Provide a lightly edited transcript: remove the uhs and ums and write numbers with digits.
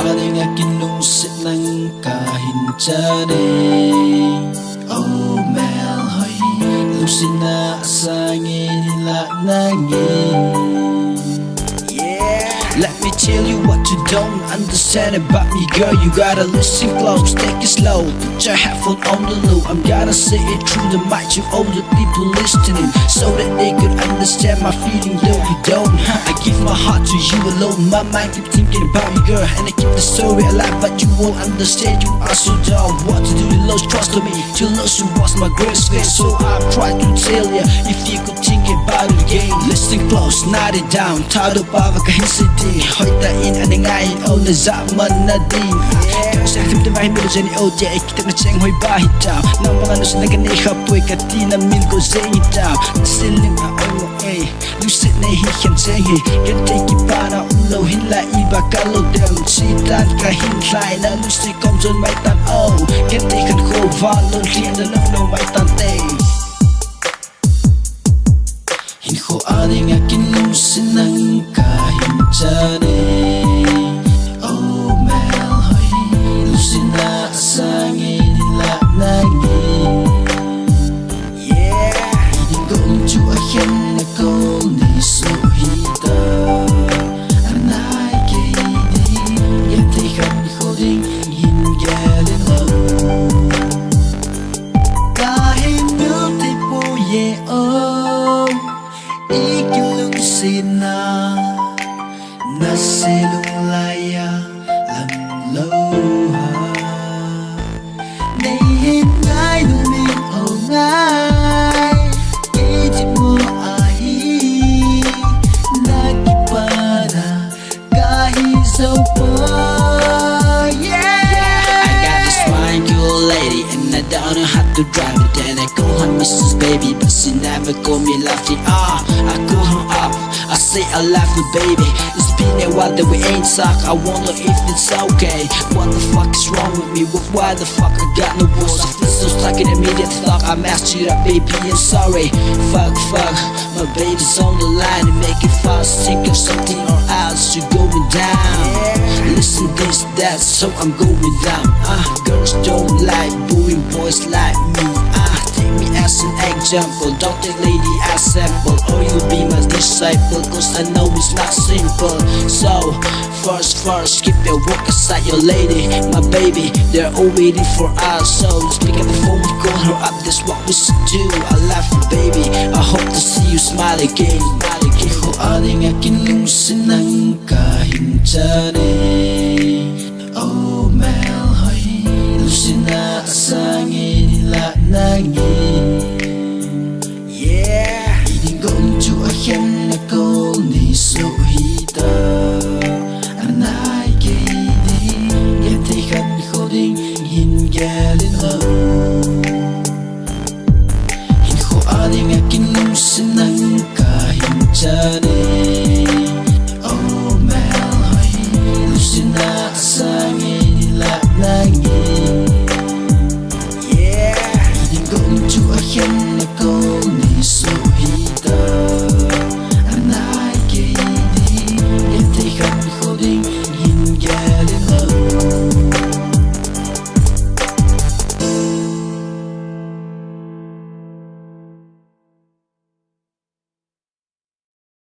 aring akinungsit ng kahintsanin. Oh Melhoy, lusin na asangin hila nangin. Let me tell you what you don't understand about me, girl. You gotta listen close, take it slow. Put your headphone on the low. I'm gonna say it through the mic to all the people listening, so that they could understand my feeling, though you don't. I give my heart to you alone. My mind keep thinking about you, girl, and I keep the story alive, but you won't understand. You are so dumb. What to do? You lost trust on me. To lose you was my greatest fear, so I tried to tell you if you could think about it again. Listen close, not it down. Tado pa makahinsidi. Hoy tain anangayin o na zaman na din. Kaya sa aking damay milo dyan ni Odia, kita na siyang hoy bahit daw. Nang mga nasa naganikapoy kati na milgo sa daw. Nasilim na o eh, lusit na hiyan senghi. Gantay kipa na ulaw hinla iba kalo dem. Sitan kahinlay na lusit kom dyan may tan o. Gantay kan ko valon liyan na lang no may tantay. Hinko aring akin lusin ng kahintsanin. Oh Melhoy, lusin na asangin hila nangin. Hindi ko unju ayan na ko ni sohita. Anay kaidi, yatay kami ko ding hingalin mo. Kahit beautiful, yeah, oh, ikilusin na nasilong laya ang luha. Nahihingay luminaw ngay, isip mo ahi, nagkipana kahit sa pa. I got this fine girl lady and I don't know how to drive it. Then I call her Mrs. Baby, but she never call me Lefty. I call her up, I say I love you baby. It's been a while that we ain't talk. I wonder if it's okay. What the fuck is wrong with me? Why the fuck I got no words? I feel so stuck in immediate thought. I messed you up baby and sorry. Fuck, my baby's on the line and make it fast. Think of something or else you're going down. Listen this, that, so I'm going down. Girls don't like booing boys like me. Take me as an example, don't take lady as sample. Or you'll be my disciple, cause I know it's not simple. So, first, keep your work aside your lady. My baby, they're all waiting for us. So, let's pick up the phone, call her up, that's what we should do. I love you baby, I hope to see you smile again. Ko aring akin lusin ng kahintsanin. Oh Melhoy, lusin na